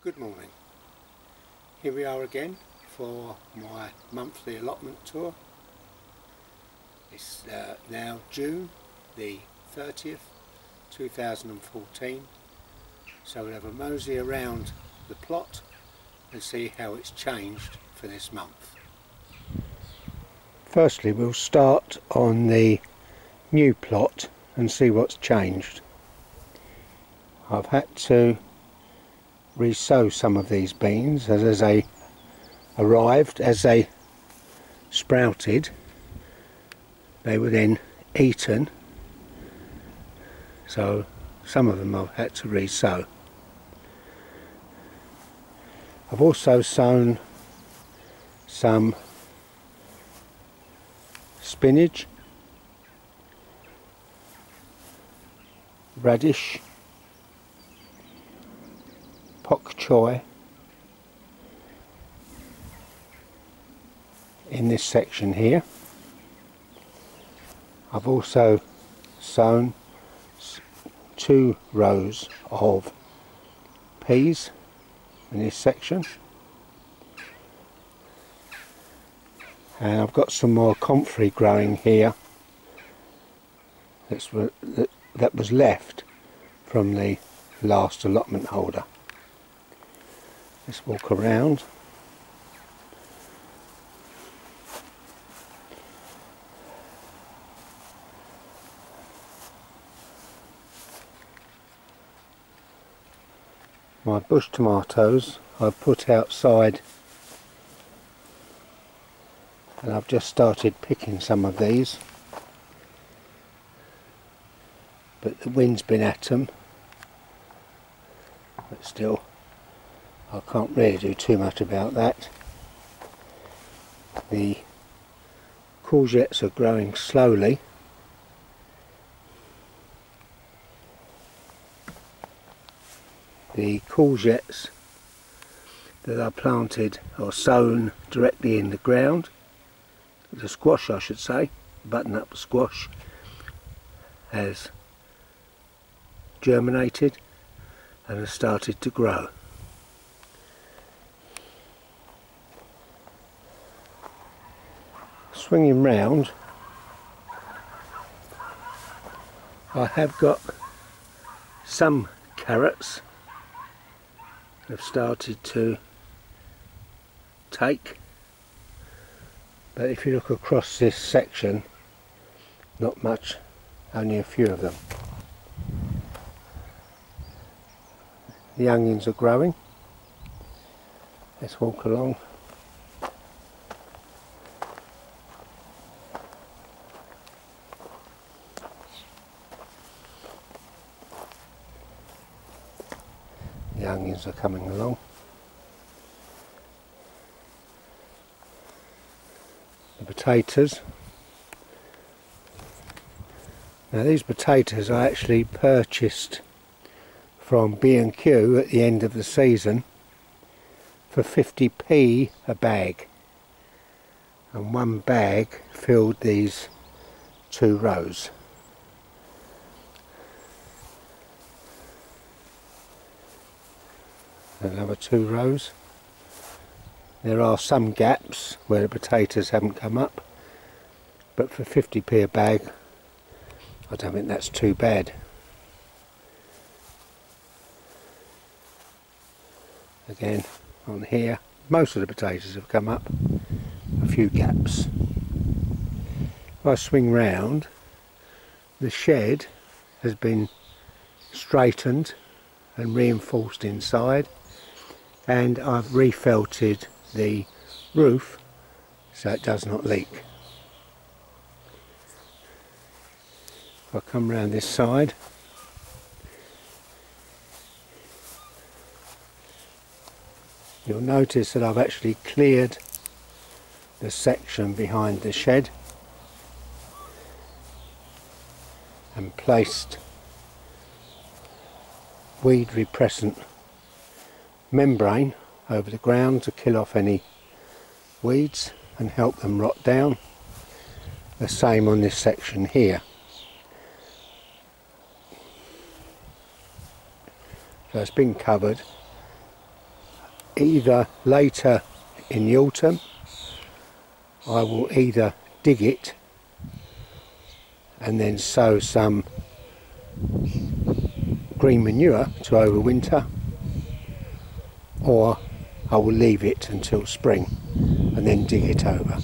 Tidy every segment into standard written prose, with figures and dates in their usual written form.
Good morning. Here we are again for my monthly allotment tour. It's now June the 30th 2014, so we'll have a mosey around the plot and see how it's changed for this month. Firstly, we'll start on the new plot and see what's changed. I've had to resow some of these beans as they arrived. As they sprouted, they were then eaten, so some of them I've had to resow. I've also sown some spinach, radish, pok choy in this section here. I've also sown 2 rows of peas in this section, and I've got some more comfrey growing here that was left from the last allotment holder. Let's walk around. My bush tomatoes I've put outside, and I've just started picking some of these, but the wind's been at them. But still, I can't really do too much about that. The courgettes are growing slowly. The courgettes that I planted or sown directly in the ground, the squash I should say, button-up squash, has germinated and has started to grow. Swinging round, I have got some carrots that have started to take, but if you look across this section, not much, only a few of them. The onions are growing. Let's walk along. The onions are coming along. The potatoes. Now these potatoes I actually purchased from B&Q at the end of the season for 50p a bag, and one bag filled these 2 rows. Another 2 rows. There are some gaps where the potatoes haven't come up, but for 50p a bag I don't think that's too bad. Again on here, most of the potatoes have come up, a few gaps. If I swing round, the shed has been straightened and reinforced inside, and I've refelted the roof so it does not leak. If I come round this side, you'll notice that I've actually cleared the section behind the shed and placed weed repressant membrane over the ground to kill off any weeds and help them rot down. The same on this section here. So it's been covered either later in the autumn I will either dig it and then sow some green manure to overwinter, or I will leave it until spring and then dig it over.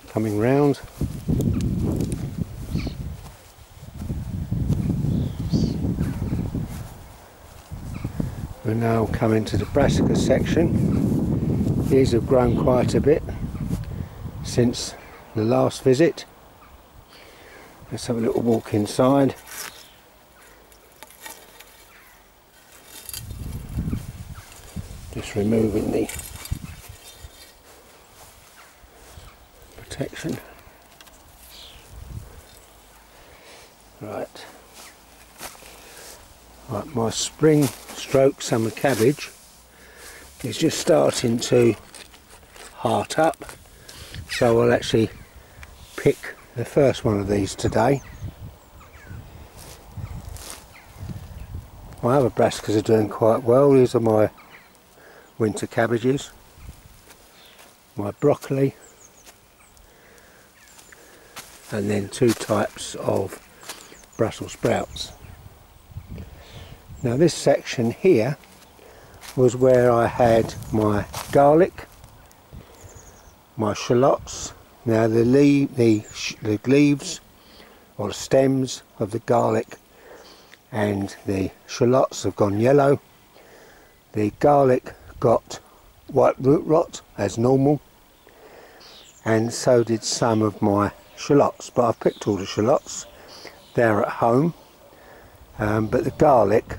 Coming round. We're now coming to the Brassica section. These have grown quite a bit since the last visit. Let's have a little walk inside. Just removing the protection. Right, my spring stroke summer cabbage is just starting to heart up, so I'll actually pick the first one of these today. My other brassicas are doing quite well. These are my winter cabbages, my broccoli, and then two types of Brussels sprouts. Now this section here was where I had my garlic, my shallots. Now the leaves or the stems of the garlic and the shallots have gone yellow. The garlic got white root rot as normal, and so did some of my shallots, but I've picked all the shallots. They're at home, but the garlic,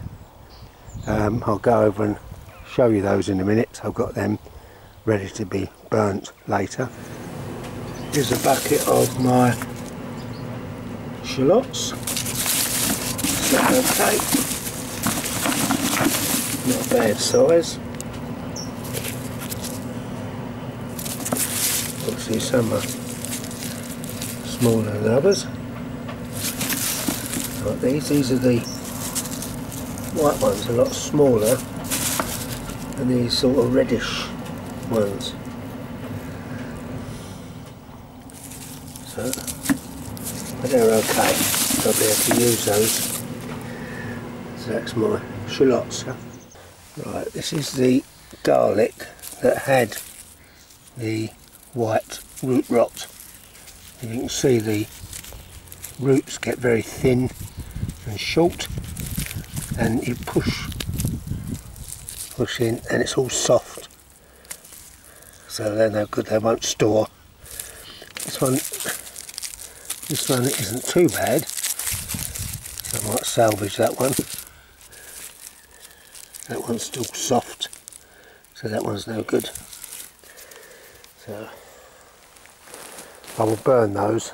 I'll go over and show you those in a minute. I've got them ready to be burnt later. Here's a bucket of my shallots. Is that okay? Not a bad size. Obviously some are smaller than others. Like these are the white ones, a lot smaller than these sort of reddish ones. So, but they're okay, I'll be able to use those. So that's my shallots. Right, this is the garlic that had the white root rot. And you can see the roots get very thin and short, and you push in and it's all soft, so they're no good, they won't store. This one isn't too bad, so I might salvage that one. That one's still soft, so that one's no good. So I will burn those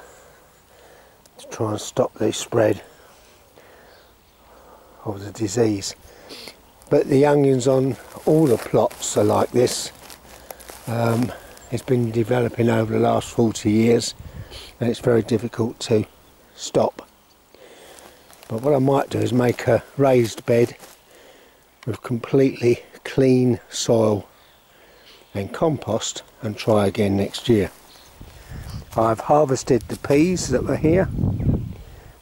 to try and stop the spread of the disease. But the onions on all the plots are like this. It's been developing over the last 40 years and it's very difficult to stop. But what I might do is make a raised bed with completely clean soil and compost and try again next year. I've harvested the peas that were here,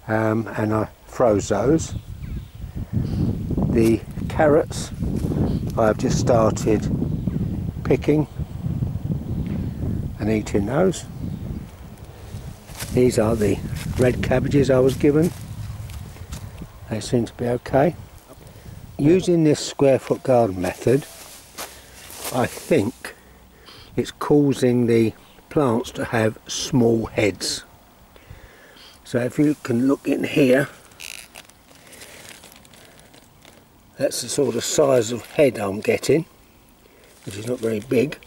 and I froze those. The carrots I've just started picking and eating those. These are the red cabbages I was given. They seem to be okay. Using this square foot garden method, I think it's causing the plants to have small heads. So if you can look in here, that's the sort of size of head I'm getting, which is not very big,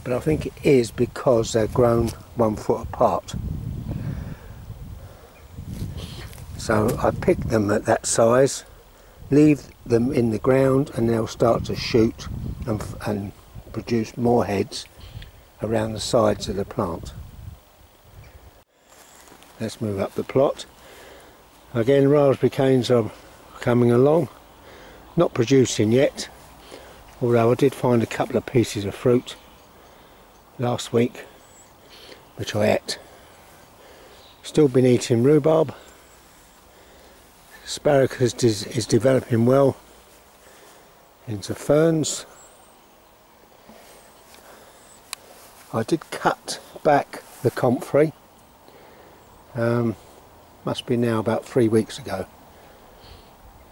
but I think it is because they're grown 1 foot apart. So I pick them at that size, leave them in the ground, and they'll start to shoot and produce more heads around the sides of the plant. Let's move up the plot. Again, raspberry canes are coming along, not producing yet, although I did find a couple of pieces of fruit last week which I ate. Still been eating rhubarb. Asparagus is developing well into ferns. I did cut back the comfrey, must be now about 3 weeks ago.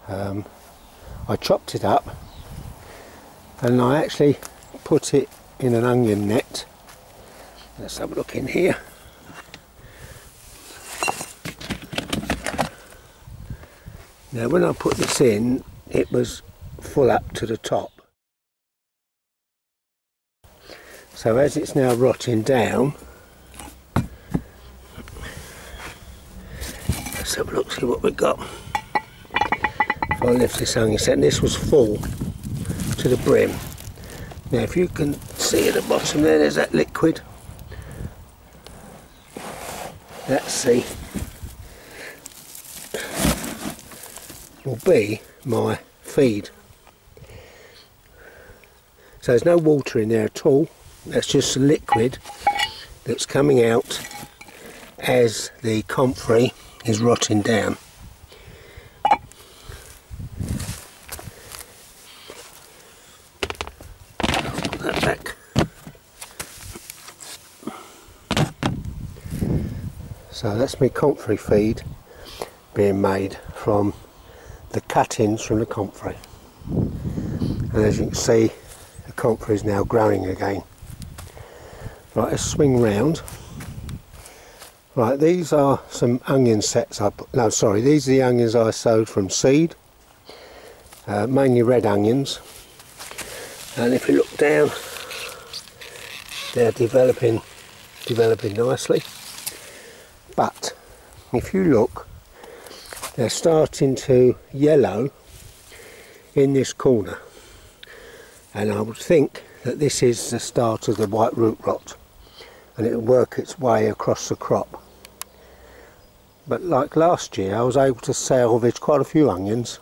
I chopped it up and I actually put it in an onion net. Let's have a look in here. Now when I put this in, it was full up to the top. So as it's now rotting down, let's have a look, see what we've got. If I lift this onion set, and this was full to the brim. Now if you can see at the bottom there's that liquid. That's will be my feed. So there's no water in there at all. That's just the liquid that's coming out as the comfrey is rotting down. I'll put that back. So that's my comfrey feed being made from the cuttings from the comfrey. And as you can see, the comfrey is now growing again. Right, let's swing round. Right, these are some onion sets these are the onions I sowed from seed, mainly red onions. And if you look down, they're developing nicely. But if you look, they're starting to yellow in this corner, and I would think that this is the start of the white root rot, and it will work its way across the crop. But like last year, I was able to salvage quite a few onions,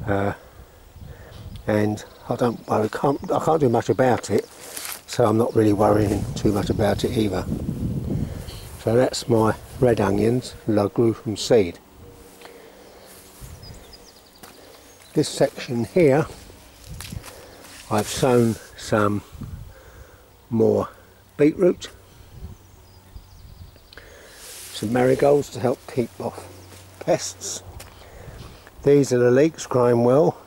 and I can't do much about it, so I'm not really worrying too much about it either. So that's my red onions that I grew from seed. This section here, I've sown some more beetroot, some marigolds to help keep off pests. These are the leeks growing well.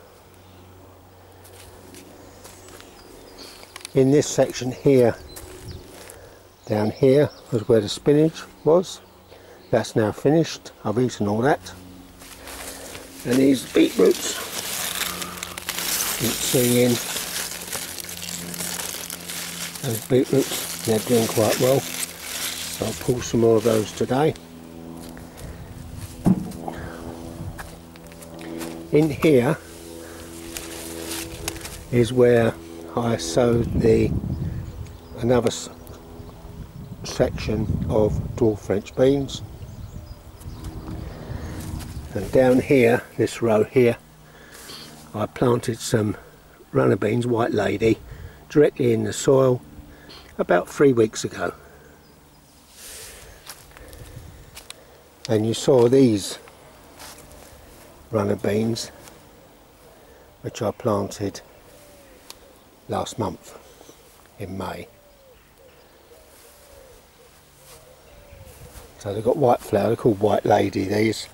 In this section here, down here was where the spinach was. That's now finished. I've eaten all that. And these beetroots, you can see in those beetroots, they're doing quite well. So I'll pull some more of those today. In here is where I sowed another section of dwarf French beans. And down here, this row here, I planted some runner beans, white lady, directly in the soil about 3 weeks ago. And you saw these runner beans, which I planted last month in May. So they've got white flower, they're called white lady these,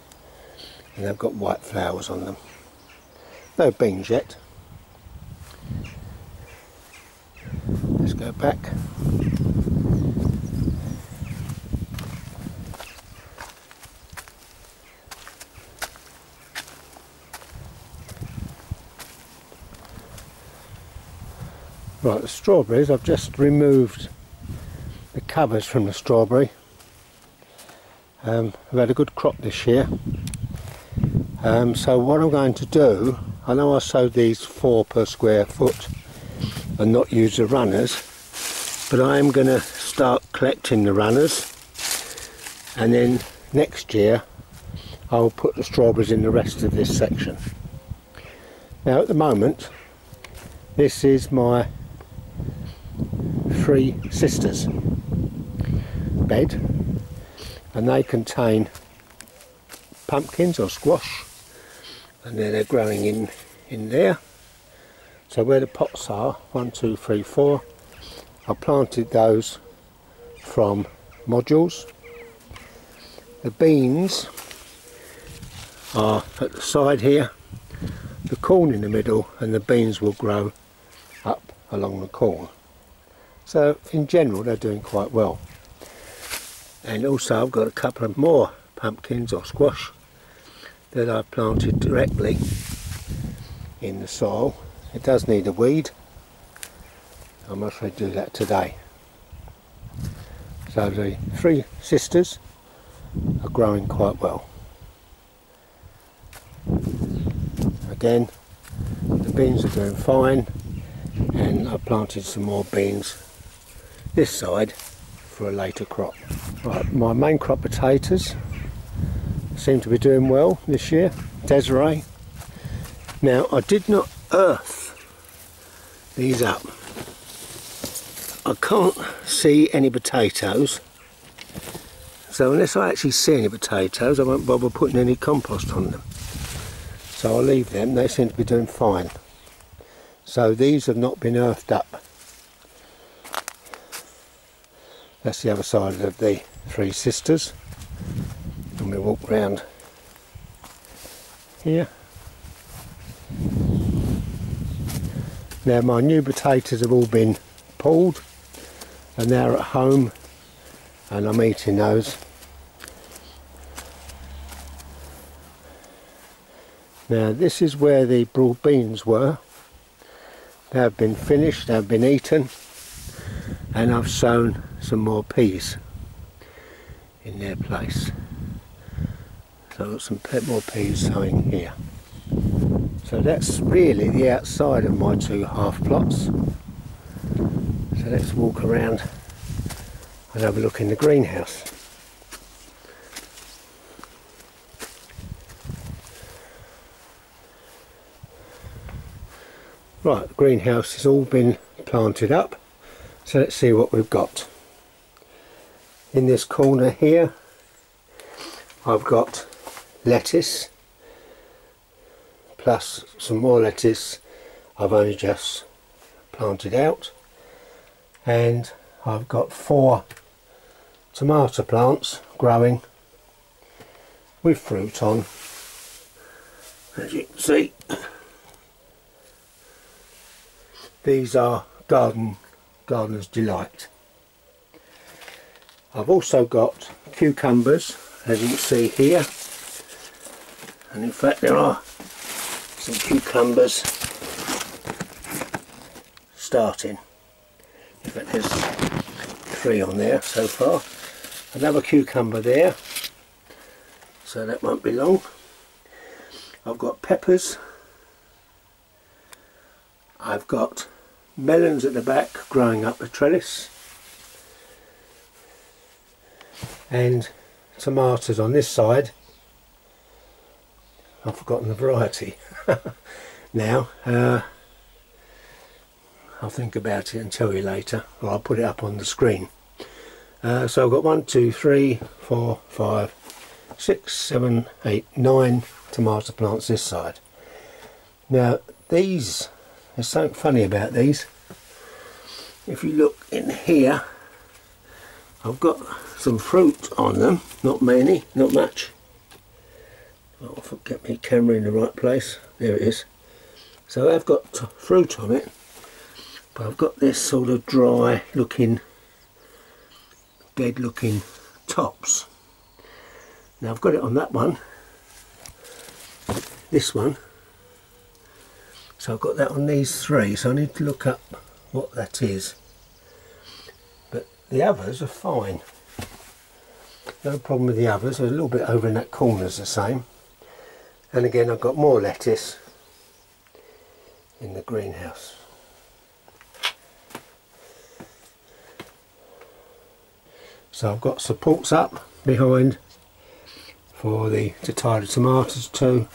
and they've got white flowers on them. No beans yet. Let's go back. Right, the strawberries, I've just removed the covers from the strawberry. I've had a good crop this year. So what I'm going to do, I know I sowed these 4 per square foot and not use the runners, but I am going to start collecting the runners, and then next year I'll put the strawberries in the rest of this section. Now at the moment, this is my three sisters bed, and they contain pumpkins or squash, and then they're growing in there. So where the pots are, 1, 2, 3, 4, I planted those from modules. The beans are at the side here, the corn in the middle, and the beans will grow up along the corn. So in general they're doing quite well. And also I've got a couple of more pumpkins or squash that I've planted directly in the soil. It does need a weed. I must do that today. So the three sisters are growing quite well. Again, the beans are doing fine, and I planted some more beans this side for a later crop. Right, my main crop potatoes seem to be doing well this year. Desiree. Now I did not earth these up. I can't see any potatoes, so unless I actually see any potatoes I won't bother putting any compost on them. So I'll leave them, they seem to be doing fine. So these have not been earthed up. That's the other side of the three sisters. And we walk round here. Now my new potatoes have all been pulled, and they're at home, and I'm eating those. Now this is where the broad beans were. They have been finished, they have been eaten, and I've sown some more peas in their place. So I've got some more peas sowing here. So that's really the outside of my two half plots. So let's walk around and have a look in the greenhouse. Right, the greenhouse has all been planted up, so let's see what we've got. In this corner here I've got lettuce, plus some more lettuce I've only just planted out, and I've got 4 tomato plants growing with fruit on, as you can see. These are Gardener's Delight. I've also got cucumbers, as you can see here, and in fact there are some cucumbers starting. In fact there's 3 on there so far. Another cucumber there, so that won't be long. I've got peppers. I've got melons at the back growing up a trellis, and tomatoes on this side. I've forgotten the variety now. I'll think about it and tell you later, or I'll put it up on the screen. So I've got 1, 2, 3, 4, 5, 6, 7, 8, 9 tomato plants this side. Now these, there's something funny about these. If you look in here, I've got some fruit on them, not many, not much. I'll get my camera in the right place. There it is. So I've got fruit on it, but I've got this sort of dry looking, dead looking tops. Now I've got it on that one, this one. So I've got that on these 3, so I need to look up what that is. But the others are fine. No problem with the others. They're a little bit over in that corner's the same. And again I've got more lettuce in the greenhouse. So I've got supports up behind to tie the tomatoes to.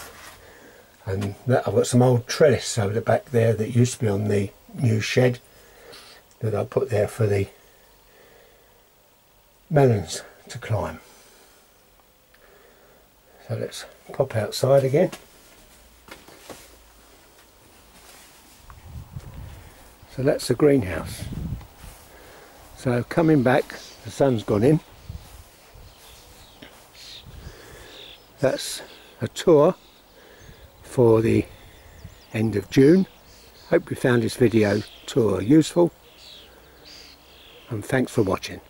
And that, I've got some old trellis over the back there that used to be on the new shed that I put there for the melons to climb. So let's pop outside again. So that's the greenhouse. So coming back, the sun's gone in. That's a tour for the end of June. Hope you found this video tour useful, and thanks for watching.